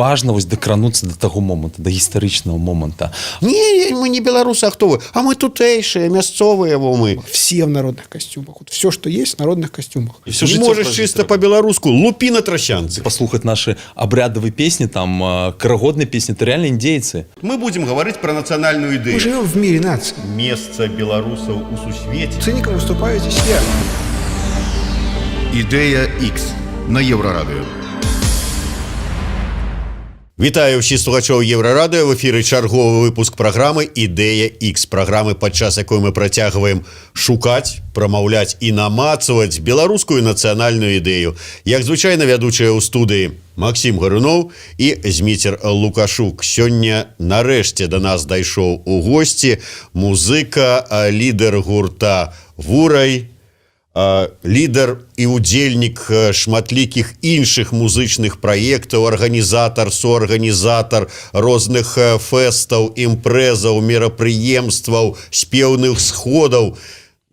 важна вось дакрануцца да таго моманту, да гістарычнага моманта. Не, мы не белорусы, а кто вы? А мы тутейшие, мясцовые мы. Все в народных костюмах. Вот все, что есть, в народных костюмах. Не можешь чисто по-белоруску, лупи на тросянцы. Послухать наши обрядовые песни, там, карагодные песни, это реально индейцы. Мы будем говорить про национальную идею. Мы живем в мире наций. Место белорусов у сусвете. Циником выступаю здесь я. Ідея X на Єврорадіо. Вітаю ўсіх слухачоў Еўрарадыё, в эфіры чарговы выпуск праграмы «Ідэя X», праграмы, падчас якой мы працягваем шукаць, прамаўляць і намацаваць беларускую нацыянальную ідэю. Як звычайна вядучыя ў студыі Максім Гаруноў і Зміцер Лукашук. Сёння нарэшце да нас дайшоў у госці музыка, лідар гурта «Вурай», лідар і удзельнік шматлікіх іншых музычных праектаў, арганізатар, суарганізатар розных фэстаў, імпрэзаў, мерапрыемстваў, спеўных сходаў.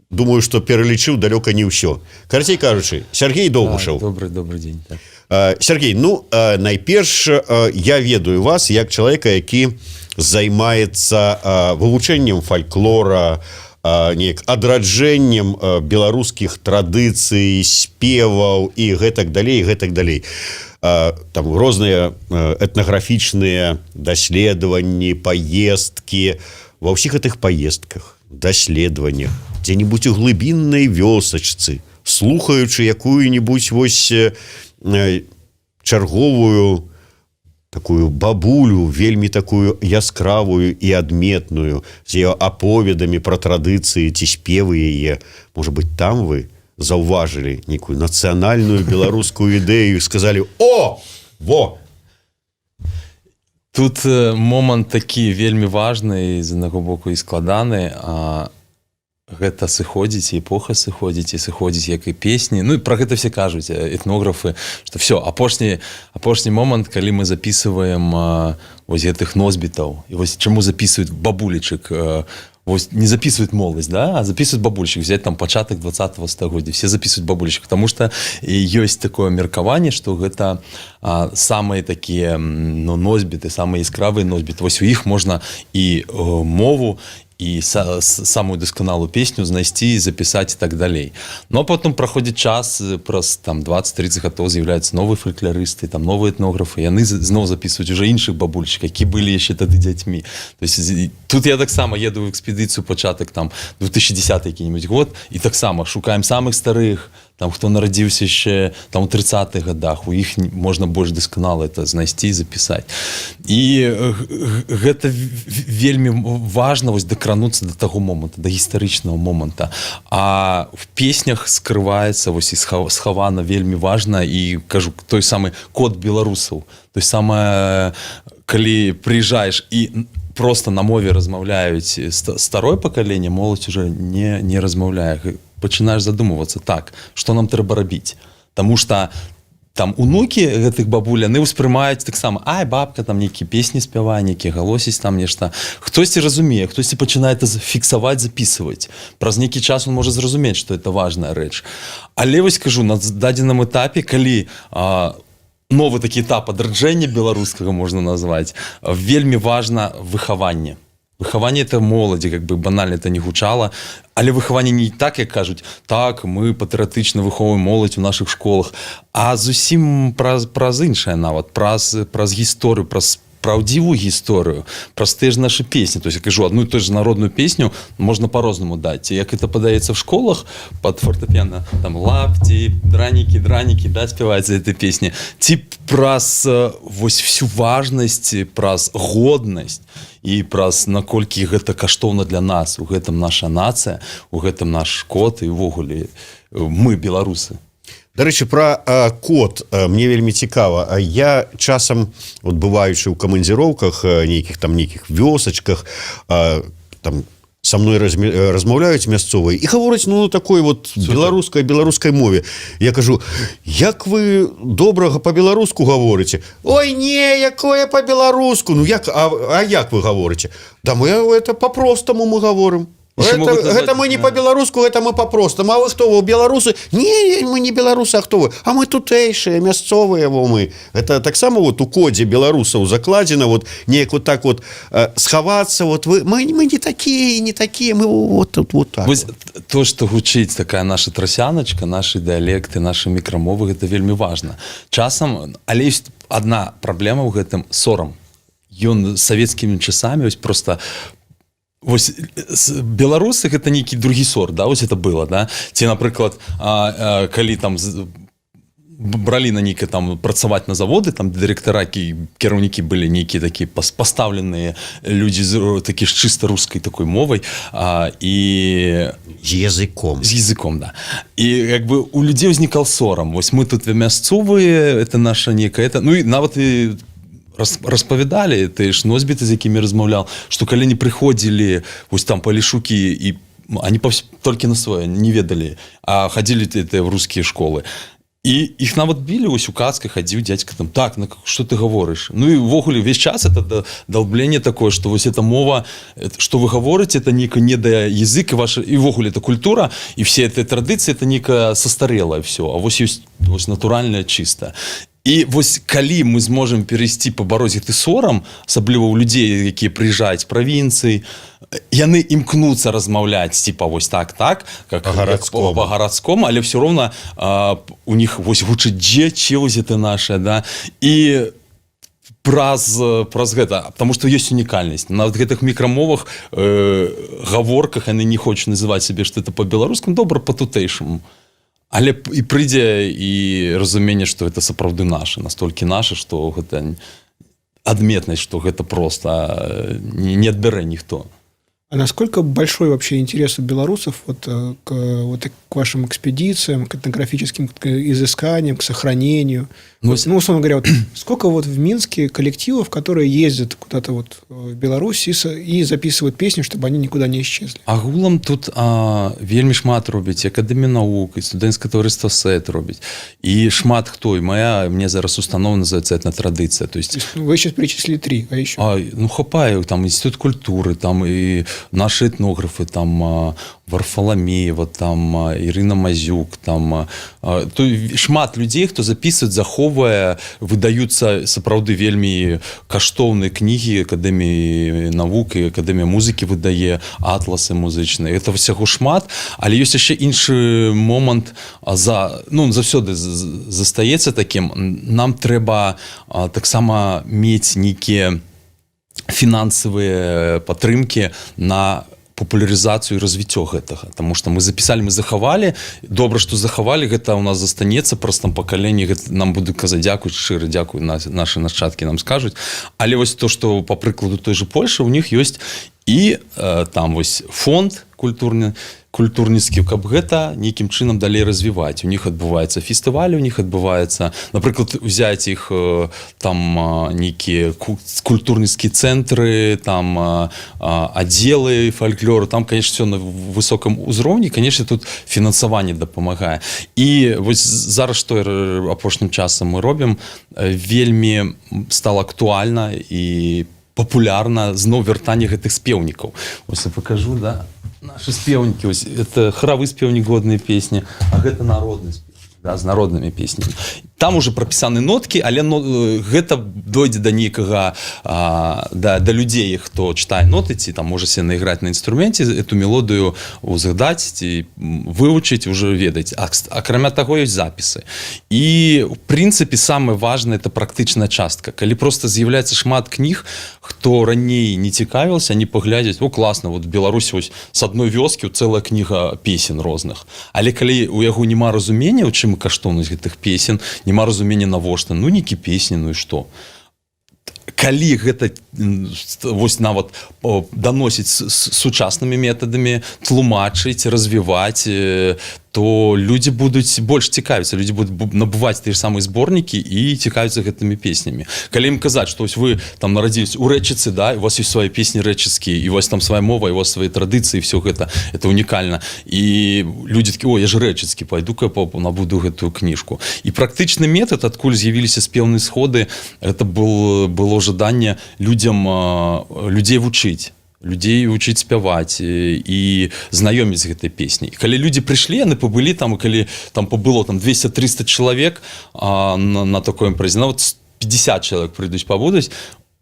Думаю, што пералічыў далёка не ўсё. Карацей кажучы, Сергей Довбушаў. Добрый день. Так. Сергей, найперш я ведаю вас як чалавека, які займаецца вывучэннем фальклора, неяк адраджэннем беларускіх традыцый, спеваў і гэтак далей, гэтак далей. Там розныя этнаграфічныя даследаванні, паездкі. Ва ўсіх гэтых паездках, даследаваннях, дзе-нибудь у глыбіннай вёсачцы, слухаючы якую-нибудь вось чарговую такую бабулю, вельмі такую яскравую і адметную, з яе аповедамі пра традыцыі ці спевы яе. Можа быць, там вы заўважылі некую нацыянальную беларускую ідэю і сказалі: «О! Во!» Тут момант такі вельмі важны, з аднаго боку і складаны, гэта сыходзіць, эпоха сыходзіць, і сыходзіць як і песні. Ну і пра гэта все кажуць, этнографы, што все, апошні момант, калі мы записываем вось гэтых носьбітаў, і вось чаму записывают бабулечек, вось не записывают молодость, да, а записывают бабулечек, взять там пачатак 20-го стагоддзя, все записывают бабулечек, потому что ёсць такое меркаванне, што гэта самыя такія носьбіты, самыя яскравыя носьбіты, вось у іх можна і мову, і самую дасканалую песню знайсці, запісаць і так далей. Ну, а потом праходзіць час, праз там 20-30 гадоў з'яўляюцца новыя фальклорысты, там новыя этнографы, яны зноў запісваюць уже іншых бабульчык, які былі яшчэ тады дзяцьмі. То есть тут я таксама еду ў экспедыцыю пачатак там 2010 які-нибудь год, і таксама шукаем самых старых, там, хто нарадзіўся яшчэ там у 30-х годах, у іх можна больш дасканала это знайсці і запісаць. І гэта вельмі важна вось дакрануцца да таго моманту, да гістарычнага моманта. А в песнях скрываецца вось і схавана вельмі важна, і кажу, той самы код беларусаў, той самае, калі прыязджаеш і просто на мове размаўляюць старое пакаленне, моладзь уже не размаўляе. Пачынаеш задумвацца, так, што нам трэба рабіць? Таму што там унукі гэтых бабуль, яны ўспрымаюць таксама: ай, бабка там нейкія песні спявае, нейкія галосіць там нешта. Хтосьці разумее, хтосьці пачынае это фіксаваць, записываць. Праз нейкі час он можа зразумець, што это важная рэч. Але вось кажу, на дадзеным этапе, калі новы такі этап адраджэння беларускага можна назваць, вельмі важна выхаванне. Выхаванне это моладзі, как бы банальна это не гучала, але выхаванне не так, як кажуць, так, мы патрыятычна выхоўваем моладзь у нашых школах, а зусім праз іншае нават, праз гісторыю, праз праўдзівую гісторыю, праз тыя ж нашы песні. То есть, я кажу, одну і ту ж народную песню можна по-рознаму даць. Як это падаецца в школах, пад фортэпіяна, там, лапці, дранікі, да, спяваецца этой песні. Ці праз вось всю важнасць, праз годнасць, і праз наколькі гэта каштоўна для нас, у гэтым наша нацыя, у гэтым наш код, і ўвогуле мы беларусы. Дарэчы, пра код мне вельмі цікава. Я часам, от бываючы ў камандзіроўках, нейкіх вёсачках, там со мной размаўляюць мясцовыя і гавораць такой вот беларускай мове. Я кажу: як вы добрага по-беларуску гаворыце? Ой, не, якое по-беларуску? Ну як, а як вы гаворыце? Да мы это по-простаму мы гаворым. Гэта мы не по-беларуску, гэта мы по-простаму. А вы хто вы, беларусы? Не, мы не беларусы, а хто вы? А мы тутэйшыя, мясцовыя мы. Это таксама вот у кодзе беларусаў закладзена вот неяк вот так вот схавацца, вот мы не такія, мы вот тут вот так. Вось то, што гучыць такая наша трасяначка, нашы дыялекты, нашы мікрамовы, гэта вельмі важна. Часам, але ёсць адна праблема ў гэтым — сорам. Ён савецкімі часамі вось просто вось беларусы гэта нейкі другі сорт, да, вось это было, да. Ці, напрыклад, калі там бралі на нейкі там працаваць на заводы, там дырэктара, кіраўнікі былі нейкія такія пастаўленыя людзі такі з чыста рускай такой мовай і з языком, да. І як бы у людзей узнікаў сорам. Вось мы тут мясцовыя, это наша нейкая, ну і нават і распавядалі, ты ж носьбіты, з якімі размаўлял, што калі не прыходзілі вось там палішукі, і они толькі на свое не ведалі, а хадзілі в рускія школы. І іх нават білі, ось у казках хадзіў дядька там, так, што ты гаворыш? Ну і ўвогуле увесь час это долбленне такое, што вось эта мова, што вы гаворыце, это нейка недаязык, і ўвогуле это культура, і все эти традыцыі, это нейка састарелае все, а вось ёсць вось натуральная чыстая. І вось калі мы зможам перайсці пабароць гэты сорам, асабліва ў людзей, якія прыязджаюць з правінцый, яны імкнуцца размаўляць типа вось так, как по-гарадскому, але все роўна у них вось гучыць че вось это наше, да, і праз гэта, потому что ёсць унікальнасць. На гэтых мікрамовах, гаворках яны не хочуць называць сябе, што это по-беларускаму, добра па-тутэйшаму. Але і прыйдзе і разуменне, што гэта сапраўды наша, настолькі наша, што гэта адметнасць, што гэта просто не адбярэ ніхто. А насколько большой вообще интерес у белорусов к вашим экспедициям, к этнографическим изысканиям, к сохранению? Ну, условно говоря, вот сколько вот в Минске коллективов, которые ездят куда-то вот в Беларусь и записывают песни, чтобы они никуда не исчезли? Агулам тут вельмі шмат робіць, і Акадэмія навук, і студэнцкае таварыства СЭТ робіць, і шмат хто, і мне зараз установа называется этнотрадыцыя. То есть, вы сейчас перечислили 3, а еще? Ну, хапаю, там Інстытут культуры, там і наши этнографы, там Варфаламеева, там Ірына Мазюк, там шмат людзей, хто записывает, захоўвае, выдаюцца сапраўды вельмі каштоўныя кнігі, Акадэміі навук і Акадэмія музыкі выдае атласы музычныя. Это ўсяго шмат, але ёсць яшчэ іншы момант, заўсёды застаецца такім. Нам трэба таксама мець нейкія фінансавыя падтрымкі на папулярызацыю і развіццё гэтага. Таму што мы запісалі, мы захавалі. Добра, што захавалі, гэта ў нас застанецца, праз там пакаленне нам будуць казаць дзякуй, шчыра дзякуй, нашы нашчадкі нам скажуць. Але вось то, што па прыкладу той же Польшы, у них ёсць і там вось фонд культурніцкі, каб гэта нейкім чынам далей развіваць. У них адбываецца фестывалі, у них адбываецца, напрыклад, узяць іх там нейкія культурніцкія цэнтры, там аддзелы фальклору, там, конечно, все на высоком узроўні, конечно, тут фінансаванне дапамагае. І вось зараз, што апошнім часам мы робім, вельмі стала актуальна і папулярна зноў вяртанне гэтых спеўнікаў. Вось я покажу, да, наши спеўнікі, ось, это харавы спеўнік, годныя песні, а гэта народны спеўнік, да, з народнымі песнямі. Там уже прапісаны ноткі, але гэта дойдзе да нейкага, да людзей, хто чытае ноты, ці там можа себе наіграць на інструменце, эту мелодыю узгадаць, ці вывучыць, уже ведаць. Акрамя таго, ёсць запісы. І, в прынцыпе, самае важнае — это практычная частка. Калі просто з'яўляецца шмат кніг, хто раней не цікавіўся, они паглядзяць, о, класна, вот в Беларусі ось з адной вёскі цэлая кніга песен розных. Але калі у яго няма разумення, у чым каштоўнасць гэтых песен, няма разумення навошта, ну нейкі песні, ну і што? Калі гэта вось нават даносіць сучаснымі метадамі, тлумачыць, развіваць, то людзі будуць больш цікавіцца, людзі будуць набываць тыя ж самыя зборнікі і цікавіцца гэтымі песнямі. Калі ім казаць, што вось вы там нарадзіліся ў Рэчыцы, да, у вас ёсць свае песні рэчыцкія, і у вас там свая мова, і у вас свае традыцыі, все гэта, это унікальна. І людзі такі, о, я ж рэчыцкі, пайду-ка набуду гэтую кніжку. І практычны метад, адкуль з'явіліся спеўныя сходы, это было жаданне людзей вучыць. людзей вучыць спяваць і знаёміць з гэтай песняй. Калі людзі прыйшлі, яны пабылі там, і калі там пабыло там 200-300 чалавек на такой імпрэзе, нават 50 чалавек прыйдуць пабудуць,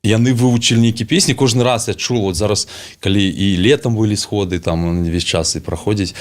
яны вывучылі нейкія песні. Кожны раз я чуў, вот зараз, калі і летом былі сходы, там весь час і праходзіць,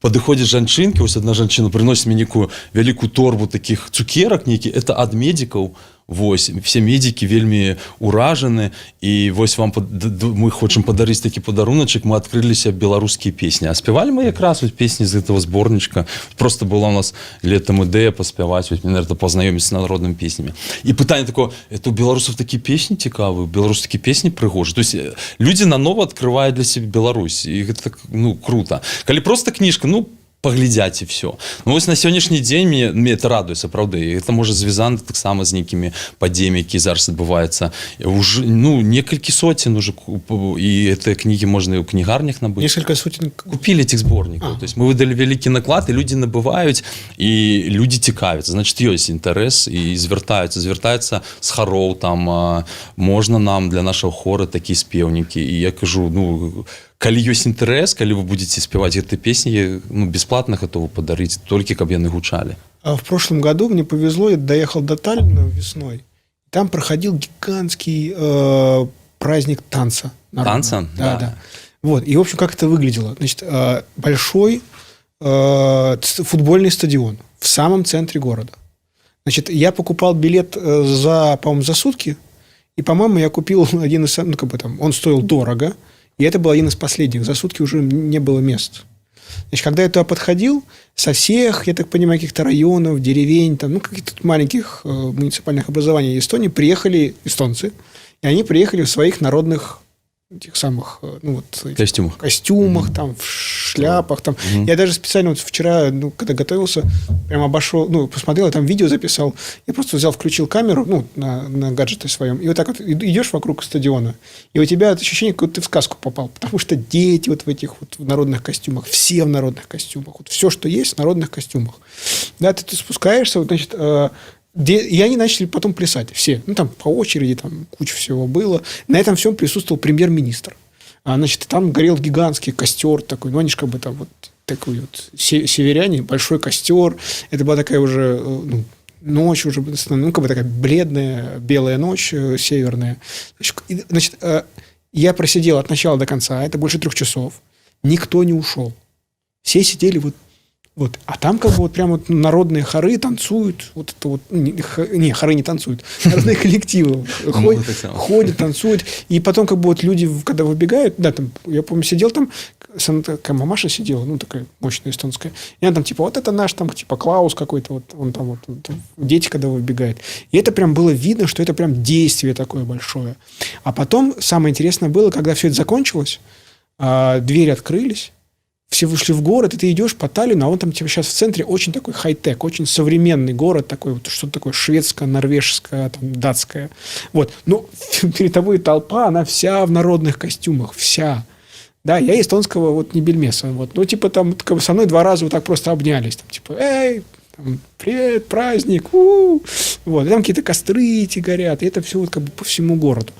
падыходзіць жанчынкі, вось адна жанчына прыносіць мне некую вялікую торбу такіх цукерак нейкі, это ад медикаў. Вось, все медики вельмі уражаны, і вось вам мы хочам падарыць такі падаруначак, мы адкрыліся беларускія песні. А спявалі мы якраз вот песні з гэтага зборнічка. Просто была у нас летом ідэя паспяваць, вот, наверное, пазнаёміць з народнымі песнямі. І пытанне такое, это у беларусаў такія песні цікавыя, беларусі такія песні прыгожыя. То есть людзі нанова адкрываюць для сябе Беларусь, і гэта так, ну, круто. Калі просто кніжка, ну, паглядзяць і все. Ну вось на сённяшні дзень мне это радуе, сапраўды. Гэта можа звязана таксама з нейкімі падзеямі, якія зараз адбываюцца. Уже, ну, некалькі соцен уже, і гэтыя кнігі можна і ў кнігарнях набыць. Несколько сотен купілі этих зборнікаў. То есть мы выдалі вялікі наклад, і людзі набываюць, і людзі цікавяцца. Значит, ёсць інтарэс, і звяртаюцца з хароў, там можна нам для нашага хора такія спеўнікі. І я кажу, ну, калі ёсць інтарэс, калі вы будете спевать гэтыя песни, ну, бесплатно готовы подарить, только каб яны гучали. А в прошлом году мне повезло, я доехал до Таллина весной. Там проходил гигантский праздник танца. Танца? Да. Вот. И, в общем, как это выглядело? Значит, большой футбольный стадион в самом центре города. Значит, я покупал билет по-моему, за сутки, и, по-моему, я купил один из... Ну, как бы там, он стоил дорого, и это был один из последних. За сутки уже не было мест. Значит, когда я туда подходил, со всех, я так понимаю, каких-то районов, деревень, там, ну, каких-то маленьких муниципальных образований Эстонии приехали эстонцы, и они приехали в своих народных этих самых, ну, вот, костюмах, там, в шляпах. Там. Я даже специально вот вчера, ну, когда готовился, прям обошел, ну, посмотрел, я там видео записал. Я просто взял, включил камеру, ну, на гаджете своем, и вот так вот идешь вокруг стадиона, и у тебя ощущение, как будто ты в сказку попал, потому что дети вот в этих вот народных костюмах, все в народных костюмах, вот все, что есть, в народных костюмах. Да, ты спускаешься, вот, значит, и они начали потом плясать все. Ну, там по очереди, там куча всего было. На этом всем присутствовал премьер-министр. Значит, там горел гигантский костер такой. Ну, они же как бы там вот такой вот северяне, большой костер. Это была такая уже, ну, ночь уже, ну, как бы такая бледная белая ночь северная. Значит, я просидел от начала до конца, это больше 3 часов. Никто не ушел. Все сидели вот. Вот. А там как бы вот прям вот народные хоры танцуют. Вот это вот, не, хоры не танцуют. Народные коллективы ходят, танцуют. И потом как бы вот люди, когда выбегают, да, там, я помню, сидел там, такая мамаша сидела, ну, такая мощная эстонская. И она там, типа, вот это наш там, типа, Клаус какой-то, вот он там, вот, дети, когда выбегают. И это прям было видно, что это прям действие такое большое. А потом самое интересное было, когда все это закончилось, двери открылись, все вышли в город, и ты идешь по Таллину, а он там типа сейчас в центре очень такой хай-тек, очень современный город, такой вот что-то такое шведское, норвежское, там, датское. Вот. Ну, перед тобой толпа, она вся в народных костюмах, вся. Да, я эстонского вот не бельмеса. Вот. Ну, типа там как бы со мной 2 раза вот так просто обнялись. Там, типа, эй, там, привет, праздник, у-у-у. Вот. И там какие-то костры эти горят, и это все вот как бы по всему городу.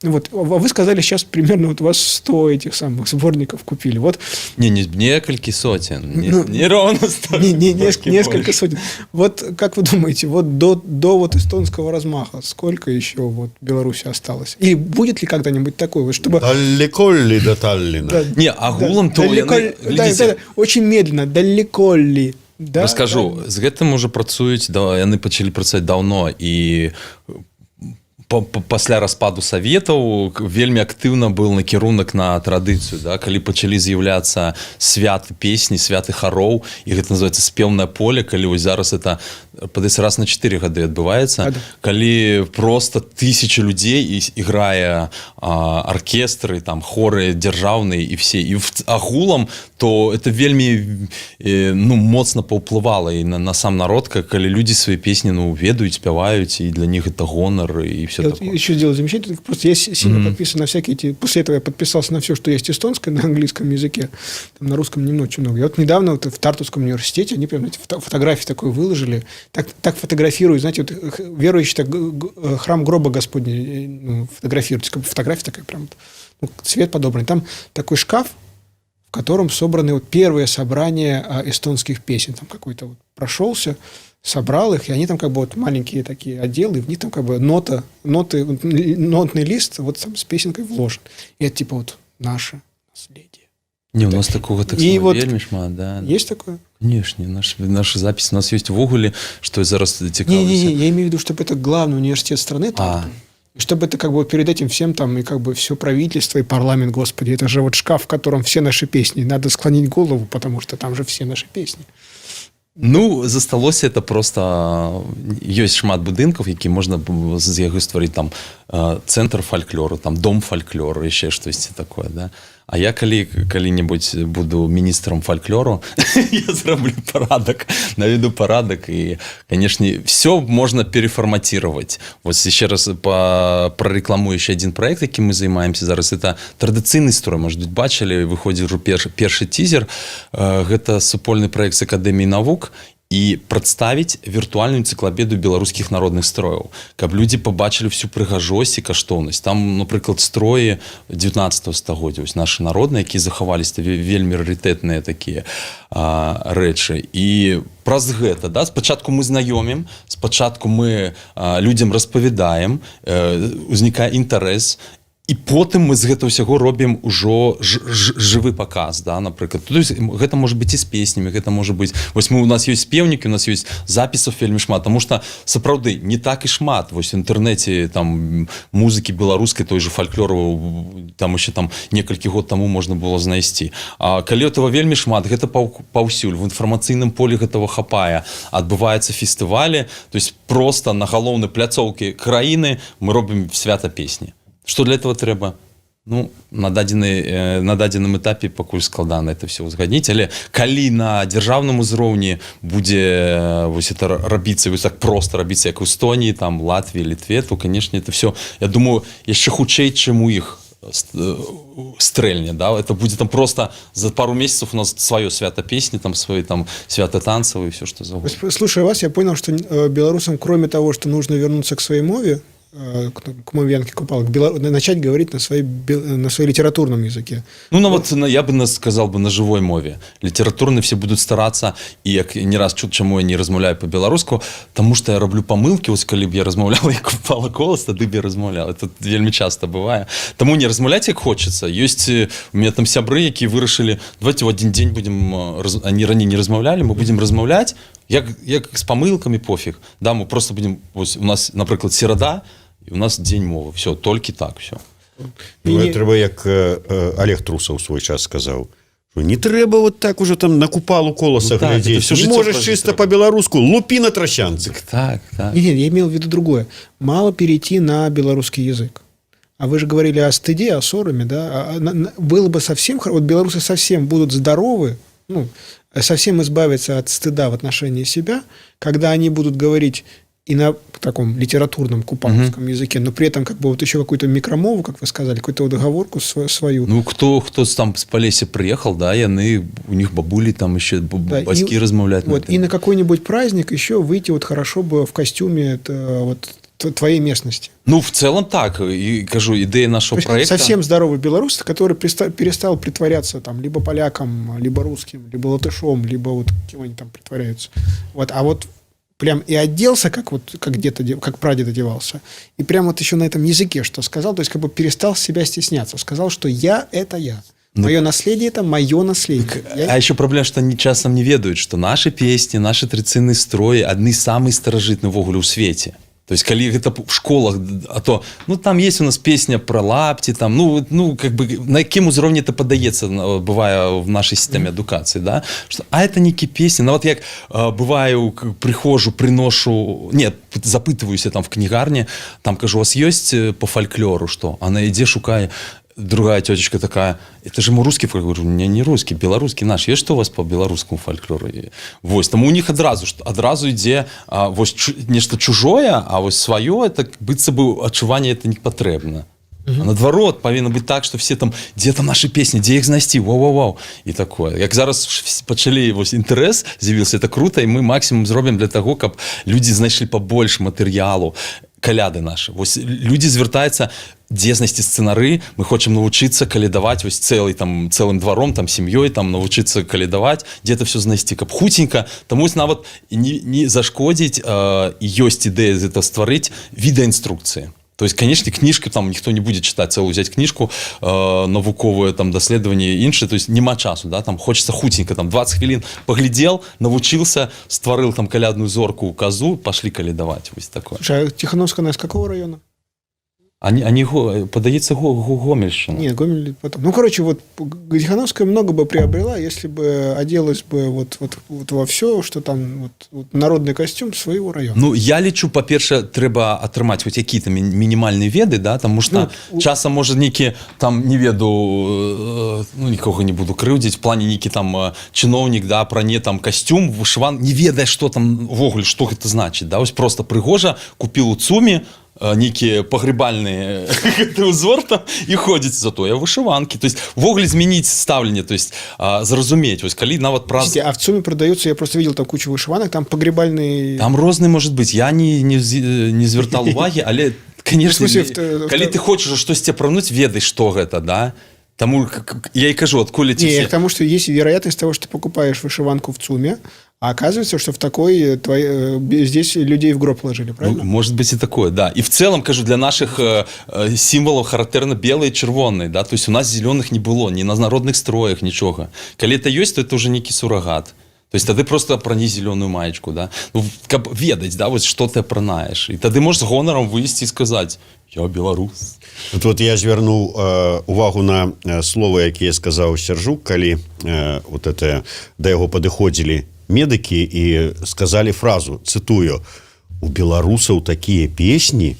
Вот. А вы сказали, сейчас примерно вот у вас 100 этих самых сборников купили. Вот. Не несколько сотен. Не ровно 100. Несколько сотен. Вот как вы думаете, вот до вот эстонского размаха сколько еще вот в Беларуси осталось? И будет ли когда-нибудь такое? Вот, чтобы... Далеко ли до Таллина? Да, не, агулам то... Да, очень медленно. Далеко ли? Да, раскажу. Да. З гэтым уже працуюць, яны пачалі працаваць даўно, і пасля распаду саветаў вельмі актыўна был накірунак на традыцыю, да? Калі пачалі з'яўляцца святы песні, святы хароў, і гэта называется спеўнае поле, калі вось зараз это падаецца раз на 4 гады адбываецца, калі просто 1000 людзей іграе аркестры, там хоры дзяржаўныя і все, і агулам, то это вельмі ну, моцна паўплывала і на сам народ, калі людзі свае песні ну, ведаюць, спяваюць, і для них это гонар і все все Я такое. еще сделал замечательно. Просто я сильно подписан на всякие эти... После этого я подписался на все, что есть эстонское на английском языке. Там на русском не очень много. Я вот недавно вот в Тартусском университете, они прям эти фотографии такой выложили. Так фотографируют, знаете, вот верующие так храм гроба Господня фотографируют. Фотография такая прям, цвет подобранный. Там такой шкаф, в котором собраны вот первые собрания эстонских песен. Там какой-то вот прошелся, собрал их, и они там как бы вот маленькие такие отделы, и в них там как бы нотный лист вот там с песенкой вложен. И это типа вот наше наследие. Не, у нас такого так И вот вельмі шмат, да. Есть такое? Конечно, наши записи, у нас есть вугуле, что зараз Не, цікавлюся. я имею в виду, чтобы это главный университет страны, Тарту. И чтобы это как бы перед этим всем там и как бы все правительство и парламент, господи, это же вот шкаф, в котором все наши песни. Надо склонить голову, потому что там же все наши песни. Ну, засталося это просто... Ёсць шмат будынкаў, які можна з яго стварыць там цэнтр фальклору, там дом фальклору, яшчэ штосьці такое, да? А я калі-небудзь буду міністрам фальклору, я зраблю парадак, наведу парадак, і, канешне, все можна переформатировать. Вот еще раз прорекламую еще один проект, яким мы займаемся зараз. Это традыцыйны строй, может быть, бачили, выходзіў уже першы тизер. Гэта супольны проект з Акадэміі навук, і прадставіць віртуальную энцыклапедыю беларускіх народных строяў, каб людзі пабачылі всю прыгажосць і каштоўнасць. Там, напрыклад, строі 19 стагоддзя, вось нашы народныя, якія захаваліся, вельмі рарытэтныя такія рэчы. І праз гэта, да, спачатку мы знаёмім, спачатку мы людзям распавядаем, узнікае інтарэс, і потым мы з гэтага ўсяго робім ужо жывы паказ, да, напрыклад. То есть гэта можа быць і з песнямі, гэта можа быць... Вось у нас ёсць спеўнікі, у нас ёсць запісаў вельмі шмат, таму што сапраўды не так і шмат. Вось в інтэрнэце там музыкі беларускай, той же фальклору, там яшчэ там некалькі год таму можна было знайсці. А калі этого вельмі шмат, гэта паўсюль, в інфармацыйным полі гэтага хапае. Адбываюцца фестывалі, то есть просто на галоўнай пляцоўкі краіны мы робім свята песні. Что для этого трэба? Ну, на дадзеным этапе пакуль складана это все узгадніць, але калі на дзяржаўным узроўні будзе вось это рабіцца, вось так просто рабіцца, як у Эстоніі, там, Латвіі, Літве, то, конечно, это все, я думаю, яшчэ хутчэй, чым у іх стрэльне, да, это будет там просто за пару месяцев у нас свое свято песни, там свои там свято танцевые, все что за. Слушая вас, я понял, что белорусам, кроме того, что нужно вернуться к своей мове, к мове Янки Купала, начать говорить на своем литературном языке. Ну, вот я бы сказал бы на живой мове. Литературные все будут стараться, и я не раз чув, чему я не размовляю по-белоруску, потому что я роблю помылки, вот коли б я размовлял, я Купала голос, тады б я размовлял. Это вельмі часто бывае. Тому не размовлять, як хочется. Есть у меня там сябры, які вырашили, давайте в один день будем, они ранее не размовляли, мы будем размовлять, як з помылками пофиг. Да, мы просто будем, у нас, наприклад, середа, і у нас дзень мовы. Все, толькі так, все. Ну, трэба, як Олег Трусаў свой час сказаў, что не трэба вот так уже там на Купалу колоса глядзець. Не можешь чисто по-беларуску, лупи на трощанцы. Так. Нет, я имел в виду другое. Мало перейти на белорусский язык. А вы же говорили о стыде, о ссорами, да? Было бы совсем... Вот белорусы совсем будут здоровы, ну, совсем избавиться от стыда в отношении себя, когда они будут говорить и на таком литературном купаловском языке, но при этом как бы вот еще какую-то микромову, как вы сказали, какую-то вот договорку свою. Ну, кто там с Полесья приехал, да, и у них бабули там еще батьки размовляют. Вот, и на какой-нибудь праздник еще выйти вот хорошо бы в костюме вот твоей местности. Ну, в целом так. И кажу, идея нашего проекта... Совсем здоровый белорус, который перестал притворяться там либо поляком, либо русским, либо латышом, либо вот кем они там притворяются. Вот, а вот прям и оделся, как где-то, как прадед одевался, и прям вот еще на этом языке что сказал, то есть как бы перестал себя стесняться, сказал, что я – это я. Мое наследие – это мое наследие. А еще проблема, что они часам не ведают, что наши песни, наши традиционные строи одни из самых старожитных в огуле у свете. То есть, коли это в школах, а то, ну, там есть у нас песня про лапти, там, ну, как бы, на каким уровне это подається, быває в нашей системе адукации, да? Что, а это некие песни, ну, вот як бываю, прихожу, приношу, нет, запытываюсь я там в книгарне, там, кажу, у вас есть по фольклору, что? Она иде шукає, другая тетечка такая, это же мы русский фольклор. Говорю, не русский, белорусский наш. Есть что у вас по белорусскому фольклору? Вось, там у них адразу ідзе вось нешта чужое, а вось сваё, это быццам бы адчуванне это не патрэбна. А наадварот, павінна быць так, што все там, дзе там нашы песні, дзе іх знайсці, вау-вау-вау, і такое. Як зараз пачалі вось інтарэс з'явіўся, это круто, і мы максімум зробім для таго, каб людзі знайшлі пабольш матэрыялу, каляды нашы. Вось людзі звяртаюцца, дзе знайсці сцэнары, мы хочам навучыцца калядаваць вось цэлым дваром, там сям'ёй, там навучыцца калядаваць, дзе это все знайсці, каб хуценька, таму нават не зашкодзіць, і ёсць ідэя з гэта стварыць відэаінструкцыі. То есть, конечно, книжки там никто не будет читать, целую взять книжку, навуковое там доследование и инше, то есть нема часу, да, там хочется хутенько, там 20 хвилин поглядел, научился, створил там колядную зорку, козу, пошли колядовать, вот такое. Слушай, а Тихановская она из какого района? Они подается Гомельщина. Нет, Гомель потом. Ну, короче, вот Тихановская много бы приобрела, если бы оделась бы вот во все, что там вот народный костюм своего района. Ну, я лічу, па-перше, трэба атрымаць хоць якія-то мінімальныя веды, да, тому што часам можа нейкі там не веду, ну, нікога не буду крыўдзіць, в плане нейкі там чыноўнік, да, пране там касцюм, вышыван, не ведае, што там увогуле, што гэта значыць, да, ось просто прыгожа купіў у ЦУМе нейкія пагребальныя узор там і ходзіць затое вышыванкі, то есть ввогуле змяніць стаўленне, то есть зразумець, вось калі нават праз... А в ЦУМе продается, я просто видел там кучу вышиванок, там погребальные... Там розные, может быть, я не звяртал увагі, але, конечно, калі ты хочаш штосьці апрануць, ведай, што гэта, да? Тому я и кажу, откуда эти все... к тому, что есть вероятность того, что ты покупаешь вышиванку в ЦУМе, а оказывается, что в такой здесь людей в гроб положили, правильно? Ну, может быть и такое, да. И в целом, кажу, для наших символов характерно белые и червоные, да, то есть у нас зеленых не было, ни на народных строях, ничего. Коли это есть, то это уже некий суррогат. То есть тады просто апрани зеленую маечку, да. Ну, каб ведаць, да, вот что ты апранаешь. И тады можешь с гонором выйти и сказать, я белорус. Вот я звярнуў увагу на словы, якія сказаў Сяржук, калі вот это да яго падыходзілі медыкі і сказалі фразу, цытую, у беларусаў такія песні.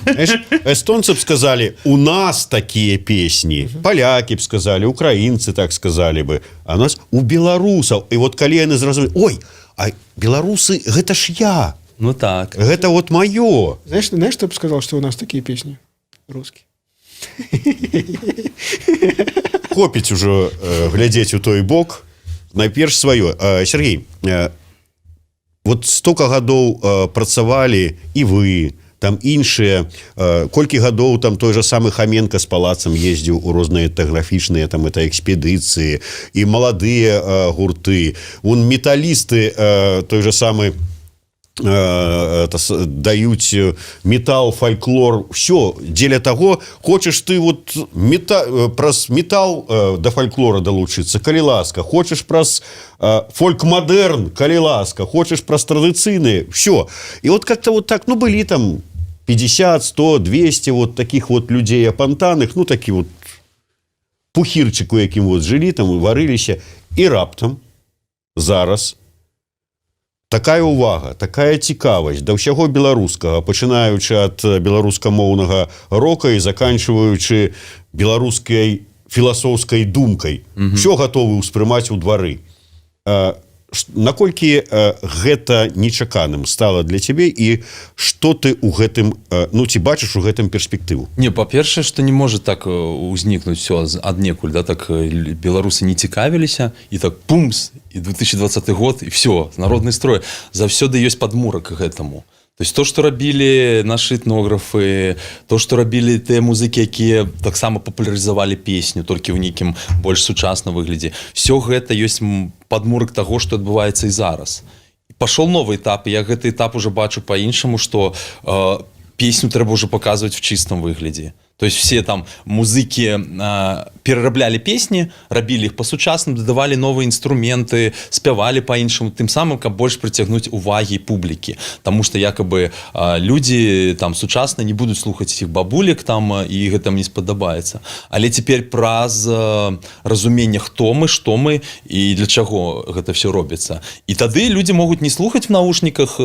Знаешь, эстонцы б сказали, у нас такие песни, поляки б сказали, украинцы так сказали бы, а у нас у белорусов. И вот коли яны зразумелі, ой, а белорусы, гэта ж я. Ну так. Гэта вот моё. Знаешь, что бы сказал, что у нас такие песни русские? Хопіць ужо глядзець у той бок. Найперш сваё. Сергей, вот столько гадоў працавалі і вы, там іншыя, колькі гадоў там той же самы Хаменко з палацам ездзіў у розныя этнаграфічныя там это экспедыцыі і маладыя гурты, вон металлісты той же самы даюць метал, фольклор, все дзеля таго, хочаш ты вот праз метал да фольклора далучыцца, калі ласка, хочаш праз фольк-мадэрн, калі ласка, хочаш праз традыцыйныя, все. І вот как-то вот так, ну былі там 50, 100, 200 вот таких вот людей апантаных, ну такі вот пухірчык, у якім вот жылі там і варыліся, і раптам зараз такая увага, такая цікавасць да ўсяго беларускага, пачынаючы ад беларускамоўнага рока і заканчваючы беларускай філасофскай думкай. Всё гатовы ўспрымаць у двары. Наколькі гэта нечаканым стала для цябе і што ты ў гэтым, ну, ці бачыш у гэтым перспектыву? Не, па-першае, што не можа так узнікнуць все аднекуль, да, так беларусы не цікавіліся, і так пумс, і 2020 год, і все, народны строй. Заўсёды ёсць падмурак к гэтаму. То есть то, что рабілі наши этнографы, то, что рабілі тыя музыкі, якія таксама папулярызавалі песню, толькі ў нейкім больш сучасным выглядзе. Все гэта ёсць падмурак таго, што адбываецца і зараз. Пашоў новы этап, і я гэты этап уже бачу па-іншаму, што песню трэба ўжо паказваць в чыстым выглядзе. То есть все там музыкі перараблялі песні, рабілі іх па-сучаснаму, дадавалі новыя інструменты, спявалі па-іншаму, тым самым, каб больш прыцягнуць увагі публікі. Таму што якабы людзі там сучасныя не будуць слухаць іх бабулек там, і гэта мне спадабаецца. Але цяпер праз разуменне, хто мы, што мы і для чаго гэта все робіцца. І тады людзі могуць не слухаць в наушниках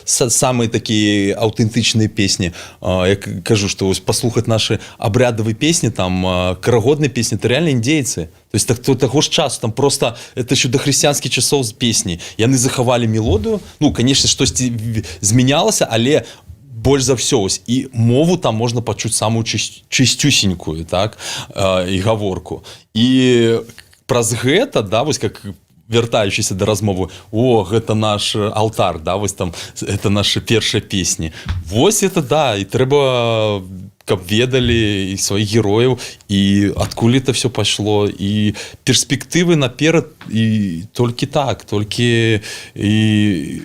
самыя такія аўтэнтычныя песні. Я кажу, што вось паслухаць нашы абрядавыя песні, там карагодныя песні, это реально індзейцы. То есть таго ж часу, там просто это еще до хрысціянскіх часоў з песні. Яны захавалі мелодыю, ну, конечно, штосьці змянялася, але больш за ўсё ось, і мову там можна пачуць самую чысцюсенькую, так, і гаворку. І праз гэта, да, вось как вяртаючыся да размовы, о, гэта наш алтар, да, вось там, это нашы першыя песні. Вось это, да, і трэба, каб ведалі і сваіх герояў, і адкуль это все пайшло, і перспектывы наперад, і толькі так, толькі і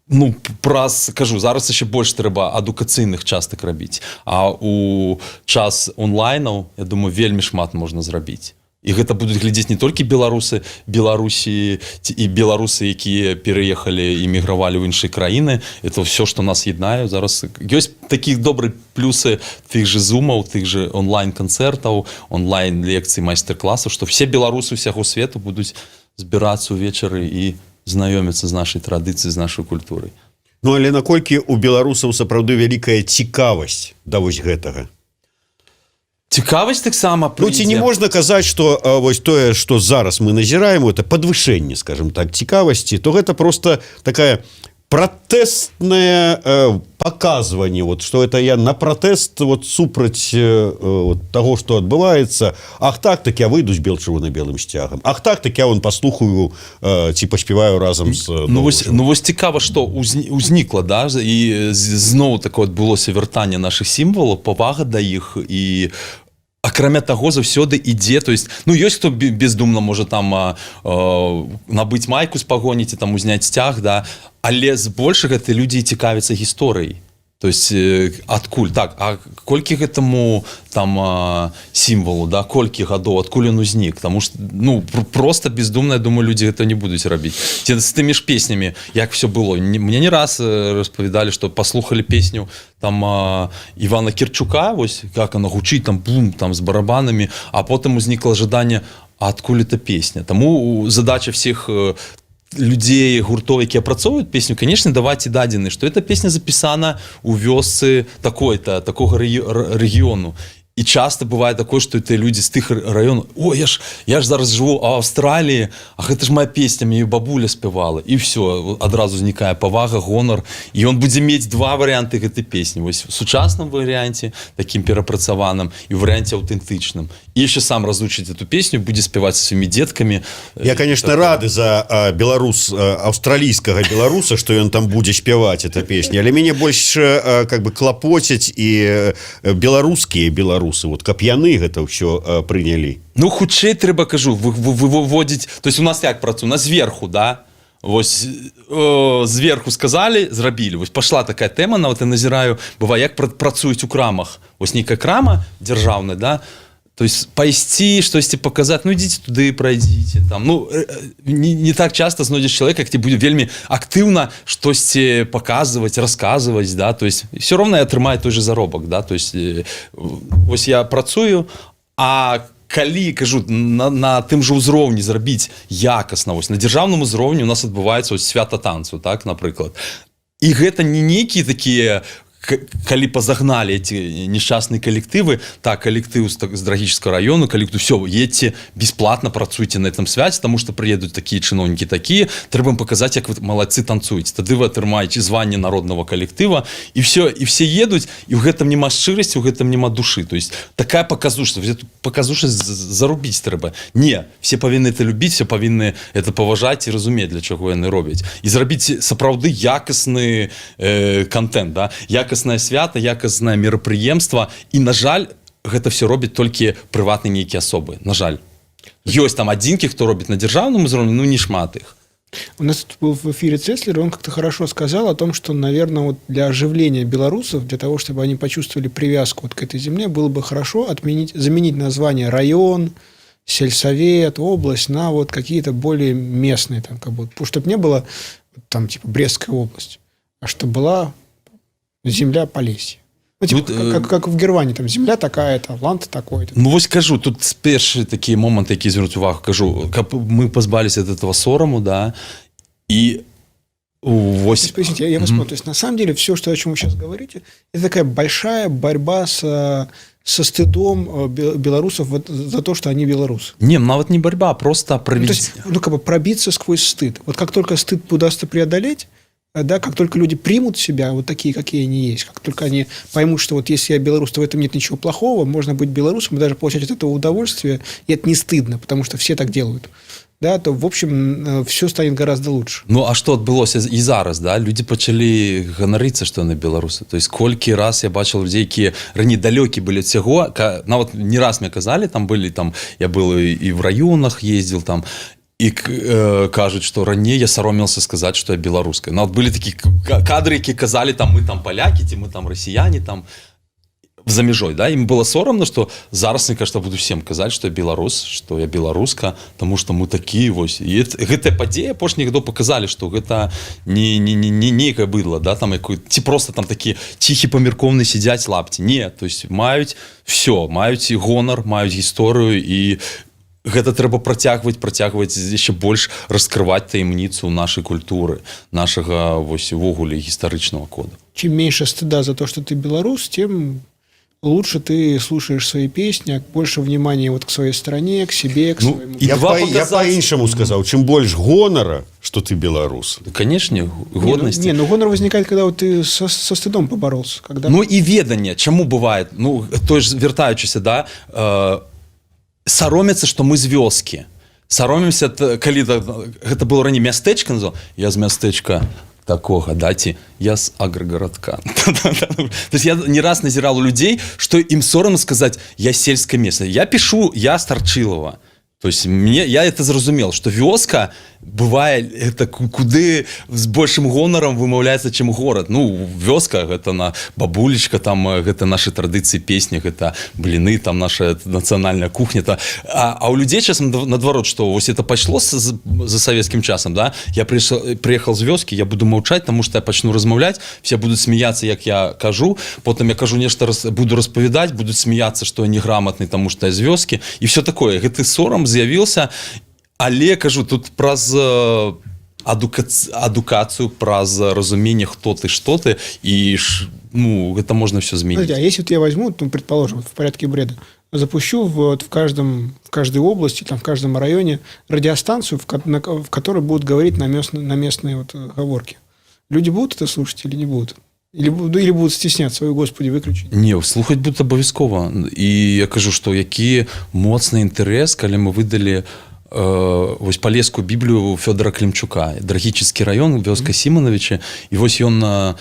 ну, праз, кажу, зараз ще больш трэба адукацыйных частак рабіць. А у час онлайнаў, я думаю, вельмі шмат можна зрабіць. І гэта будуць глядзець не толькі беларусы, беларусі і беларусы, якія пераехалі і мігравалі ў іншыя краіны. Это ўсё, што нас яднае. Зараз ёсць такі добрыя плюсы тых же зумаў, тых же онлайн-канцэртаў, онлайн-лекцый, майстар-класаў, што все беларусы ўсяго свету будуць збірацца ўвечары і знаёміцца з нашай традыцыяй, з нашай культурай. Ну, але наколькі у беларусаў сапраўды вялікая цікавасць да вось гэтага? Цікавасць таксама прыйдзе. Ну, ці не можна казаць, што вось тое, што зараз мы назіраем, это падвышэнне, скажем так, цікавасці, то гэта просто такая пратэстнае паказванне, вот, што это я на пратэст вот, супраць вот, таго, што адбываецца. Ах так, так я выйду з чырвона-белым сцягам. Ах так, так я вон паслухаю ці паспяваю разам з... Ну вось цікава, што узнікла, да, і зноў такое адбылося вяртанне нашых сімвалаў, павага да іх, і акрамя таго заўсёды ідзе, то есть, ну ёсць хто бездумна можа там набыць майку з пагоніць, там узняць сцяг, да, але збольшага гэта людзі цікавяцца гісторыяй. То есть адкуль, так, а колькі гэтаму там сімвалу, да, колькі гадоў, адкуль ён узнік, таму што, ну, просто бездумна, я думаю, людзі гэта не будуць рабіць. З тымі ж песнямі, як все было, мне не раз распавядалі, што паслухалі песню там Івана Кірчука, вось, як она гучыць, там, бум, там, з барабанамі, а потым узнікла жаданне, а адкуль эта песня. Таму задача всіх людзей, гуртоў, які апрацоўваюць песню, конечно, даваць і дадзены, што эта песня запісана ў вёсцы такой-то, такога рэгіёну. І часта бывае такое, што ты людзі з тых раёнаў, о, я ж зараз жыву ў Аўстраліі, а гэта ж моя песня, мне бабуля спявала. І все, адразу знікае павага, гонар. І ён будзе мець два варыянты гэтай песні. Вось у сучасным варыянце, такім перапрацаваным, і ў варыянце аўтэнтычным. І яшчэ сам разучыць эту песню, будзе спяваць са сваімі дзеткамі. Я, конечно, рады за аўстралійскага беларуса, што ён там будзе спяваць эта песня, але мяне больш как бы клапоцяць і беларускія беларусы. Вот каб яны гэта ўсё прынялі. Ну, хутчэй трэба, кажу, выводзіць, то есть у нас як працуе, у нас зверху, да, вось зверху сказалі, зрабілі, вось пашла такая тэма, нават я назіраю, бывае, як працуюць у крамах, вось нейкая крама дзяржаўная, да, то есть пайсці, штосьці паказаць, ну ідзіце туды, прайдзіце там. Ну, не так часта знойдзеш чалавека, які будзе вельмі актыўна штосьці паказваць, расказваць, да, то есть все роўна атрымае той же заробак, да, то есть вось я працую, а калі, кажу, на тым же ўзроўні зрабіць якасна, вось на дзяржаўным узроўні у нас адбываецца свята танцу, так, напрыклад. І гэта не нейкія такія, калі пазагналі эти несчастные калектывы, так, калектыў з Драгічскага району, калектыў, все, едьте бесплатно, працуйте на этом свяце, потому что приедут такие чиновники такие, трэба им показать, як вы молодцы танцуете. Тады вы атрымаеце званне народного калектыва, и все едуць, и ў гэтым няма шчырасці, ў гэтым няма души. То есть такая показушность, показушность зарубіць трэба. Не, все павінны это любіць, все павінны это паважаць і разумець, для чаго яны робяць. І зрабіць сапраўды якасны контент, да, якаснае свята, якаснае мерапрыемства, і, на жаль, гэта все робяць толькі прыватныя нейкія асобы, на жаль. Ёсць там адзінкі, хто робіць на дзяржаўным узроўні, ну не шмат іх. У нас тут был в эфире Цеслер, он как-то хорошо сказал о том, что, наверное, вот для оживления белорусов, для того, чтобы они почувствовали привязку вот к этой земле, было бы хорошо заменить название район, сельсовет, область на вот какие-то более местные, там, как будто, чтобы не было там типа Брестская область, а чтобы была земля Полесья. Ну, типа, как в Германии, там земля такая-то, ланд такой-то. Ну, вось кажу, тут перші такі моменти, які звернуть увагу, кажу, каб ми позбавились от этого сораму, да, и вось... Поясните, я вас понял. То есть, на самом деле, все, о чем вы сейчас говорите, это такая большая борьба со стыдом белорусов за то, что они белорусы. Не, нават не борьба, а просто Ну, то есть, как бы пробиться сквозь стыд. Вот как только стыд удастся преодолеть, да, как только люди примут себя вот такие, какие они есть, как только они поймут, что вот если я белорус, то в этом нет ничего плохого, можно быть белорусом и даже получать от этого удовольствие, и это не стыдно, потому что все так делают, да, то, в общем, все станет гораздо лучше. Ну, а што адбылося і зараз, да? Людзі пачалі ганарыцца, што яны беларусы. То есть колькі раз я бачыў людзей, якія раней далёкі былі ад цяго, нават не раз мне казалі, там былі, там, я был і в раёнах ездзіл, там, і кажуць, што раней я саромеўся сказаць, што я беларуская. Нават былі такія кадры, які казалі, там, мы там палякі, ці мы там расіяне, там, за мяжой, да, ім было сорамна, што зараз, мне кажется, буду всем казаць, што я беларус, што я беларуска, таму што мы такія вось. І гэтая падзея апошніх гадоў паказалі, што гэта не нейкае быдла, да, там ці просто там такі ціхі памяркоўны сядзяць лапці. Не, то есть маюць все, маюць і гонар, маюць гісторыю, і гэта трэба працягваць яшчэ больш раскрываць таямніцу нашай культуры, нашага вось увогуле гістарычнага кода. Чем меньше стыда за то, что ты белорус, тем лучше ты слушаешь свои песни, больше внимания вот к своей стране, к себе, к своему... Я по-іншаму сказал, чем больше гонора, что ты белорус. Конечно, годность. Ну гонор возникает, когда вот ты со стыдом поборолся. Когда... Ну и ведание, чему бывает, ну, то есть вертаючыся, да, саромяцца, што мы з вёскі. Саромемся, калі гэта было раней мястэчка, называл, я з мястэчка такога, да, ці я з аграгарадка. То есть я не раз назірал у людзей, што ім сорамна сказаць, я сельскае месца. Я пишу, я з Тарчылава. То есть я это зразумел, что вёска бывае это куды з большим гонарам вымаўляецца, чым горад. Ну, вёска гэта на бабулечка, там гэта наши традыцыі песні, гэта бліны, там наша нацыянальная кухня. А у людзей часам наадварот, что вось это пайшло за савецкім часам, да? Я приехал з вёскі, я буду маўчаць, тому что я пачну размаўляць, все будут смеяться, як я кажу, потом я кажу нешта, буду распавядаць, будут смеяться, что я неграмотный, тому что я з вёскі, і все такое. Гэты сорам з'явіўся, але, кажу, тут праз адукацыю, праз разуменне, хто ты, што ты, і, ну, гэта можна все зменіць. А если вот я возьму, ну, предположим, в порядке бреда, запущу в каждой области, там, в каждом районе радиостанцию, в которой будут говорить на местные вот оговорки. Люди будут это слушать или не будут? Или будут стесняться, ой, Господи, выключить? Не, слухаць будут абавязкова. І я кажу, што які моцны інтарэс, калі мы выдалі вось Полесскую Біблію Фёдора Клімчука, Драгічыцкі раён, вёска Сіманавіча, і вось ён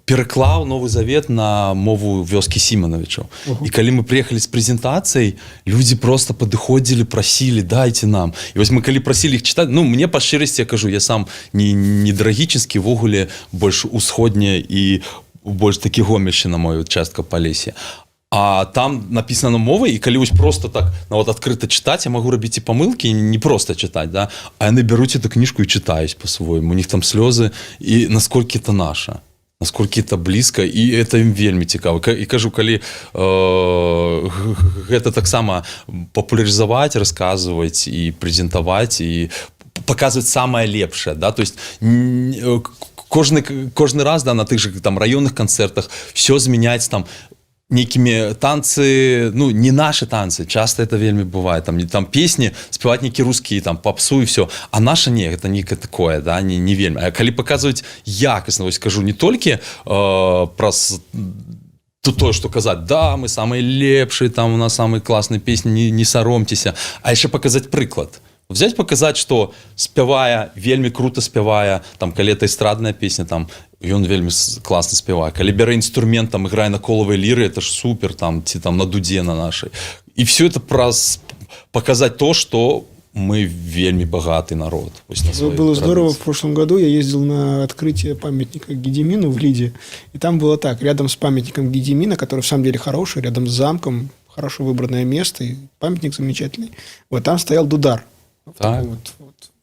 пераклаў Новы Завет на мову вёскі Сіманавічаў. І калі мы приехалі з прэзентацыяй, людзі просто падыходзілі, прасілі, дайце нам. І вось мы калі прасілі іх чытаць, ну, мне па шчырасці, я кажу, я сам не Драгічыцкі, вогуле больш усходняя і больш такі Гомельшчына, моя частка Полесья. А там написано мовой, и коли ось просто так, ну, вот открыто читать, я могу робить и помылки, и не просто читать, да, а они берут эту книжку и читают по-своему, у них там слезы, и насколько это наше, насколько это близко, и это им вельми цікаво. И кажу, коли это так само популяризовать, рассказывать и презентовать, и показывать самое лепшее, да, то есть кожный раз, да, на тых же там районных концертах все змяняется там, некими танцы, ну, не наши танцы, часто это вельми бывает, там песни, спевать некие русские, там, попсу и все, а наши не, это не такое, да, не вельми. А коли показывать якостно, вот скажу, не только про то, что казать, да, мы самые лепшие, там у нас самые классные песни, не соромтеся, а еще показать приклад. Взять, показать, что спявая, вельми круто спявая, там, коли это эстрадная песня, там, ён вельми классно спявае. Коли бярэ инструмент, там, играя на коловой лиры, это ж супер, там, ці, там, на дуде на нашей. И все это показать то, что мы вельмі багаты народ. Вось на сваёй Было здорово, в традыцыі. прошлом году я ездил на открытие памятника Гедимину в Лиде, и там было так, рядом с памятником Гедимина, который в самом деле хороший, рядом с замком, хорошо выбранное место, и памятник замечательный, вот там стоял дудар. В Так. таком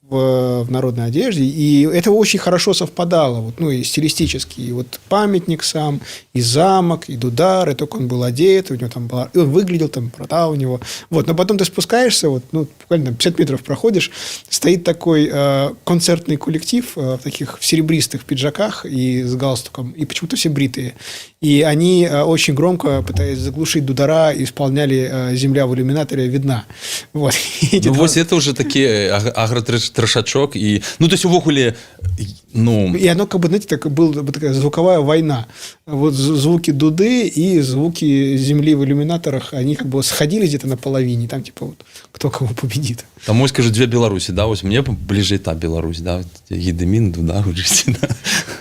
в народной одежде, и это очень хорошо совпадало, вот, ну, и стилистически, и вот памятник сам, и замок, и дудар, и только он был одет, у него там была, и он выглядел, там, борода у него, вот, но потом ты спускаешься, вот, ну, буквально 50 метров проходишь, стоит такой концертный коллектив в таких серебристых пиджаках и с галстуком, и почему-то все бритые, и они очень громко, пытаясь заглушить дудара, исполняли «Земля в иллюминаторе видна», вот. Ну, вось это уже такі агратрэшачок і ну то есть увогуле ну и оно как бы, знаете, так была такая звуковая война. Вот звуки дуды и звуки земли в иллюминаторах, они как бы сходились где-то на половине. Там типа вот кто кого победит. там ось кажу две Беларусі, да, ось мне бліжэй та Беларусь, да, Гедымін, Дуда,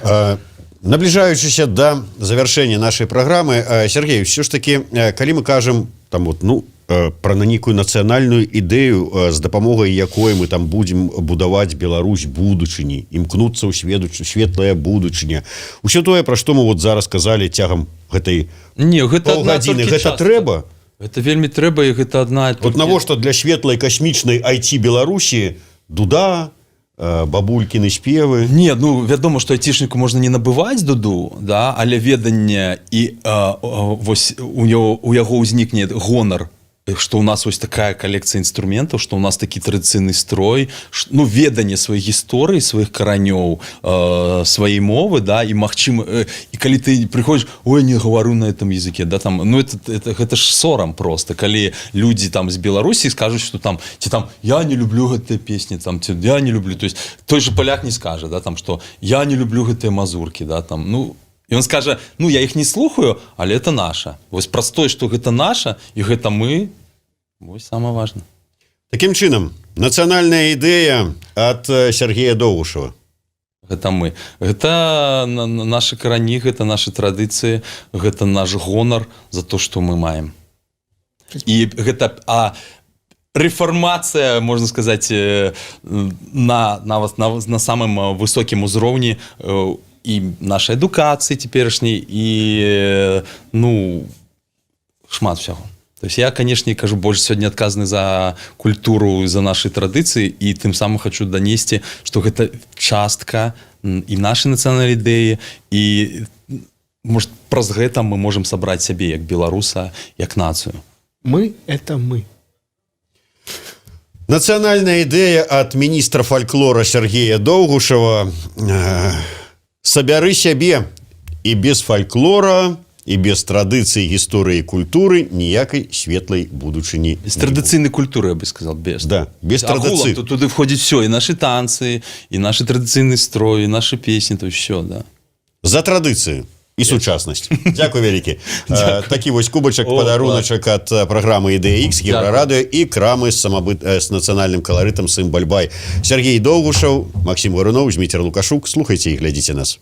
да. Набліжаючыся да завяршэння нашай праграмы, Сергей, все ж таки, калі мы кажам там вот, ну, про нейкую нацыянальную ідэю, з дапамогай якой мы там будзем будаваць Беларусь будучыні, імкнуцца ў светлая будучыня, усё тое, пра што мы вот зараз казалі цягам гэтай паўгадзіны, гэта трэба? Гэта вельмі трэба, і гэта адна Вот навошта для светлай касмічнай IT Беларусі дуда, бабулькіны спевы? Не, ну вядома, што айцішніку можна не набываць дуду, да, але веданне і вось у яго ўзнікне гонар, што ў нас вось такая калекцыя інструментаў, што ў нас такі традыцыйны строй, ну веданне сваёй гісторыі, сваіх каранёў, сваёй мовы, да, і магчыма, і калі ты прыходзіш, ой, не гавару на этом языке, да, там, ну гэта ж сорам просто, калі людзі там з Беларусі скажуць, што там ці там я не люблю гэтыя песні, там ці я не люблю, то есть той же паляк не скажа, да, там, што я не люблю гэтыя мазуркі, да, там, ну і он скажа, ну я іх не слухаю, але это наша. Вось праз тое, што гэта наша і гэта мы, вось самае важна. Такім чынам, нацыянальная ідэя ад Сергея Доўгушева. Гэта мы. Гэта нашы карані, гэта нашы традыцыі, гэта наш гонар за то, што мы маем. І гэта рэфармацыя, можна сказаць, на самым высокім узроўні і нашай адукацыі цяперашняй, і ну шмат усяго. То есть я, конечно, кажу, больше сёння адказаны за культуру, за наши традыцыі, і тым самым хочу данесці, што гэта частка і нашай нацыянальнай ідэі, і может праз гэта мы можем сабраць сябе як беларуса, як нацыю. Мы – это мы. Нацыянальная ідэя ад міністра фальклора Сергея Доўгушева. Сабяры сябе, і без фальклора, і без традыцыі, гісторыі, культуры ніякай светлай будучыні. Без традыцыйнай культуры, я бы сказал, без. Да, без традыцыі. Туды входит все, і наши танцы, і наши традыцыйны строй, і наши песні, то все, да. За традыцыю і сучаснасць. Дзякуй вялікі. Такі вось кубачак, падаруначак ад праграмы «Ідэя Х», Еўрарадыё і крамы з нацыянальным каларытам «Сымбаль Бай». Сергей Доўгушев, Максим Варуноў, Зміцер Лукашук. Слухайце і глядзіце нас.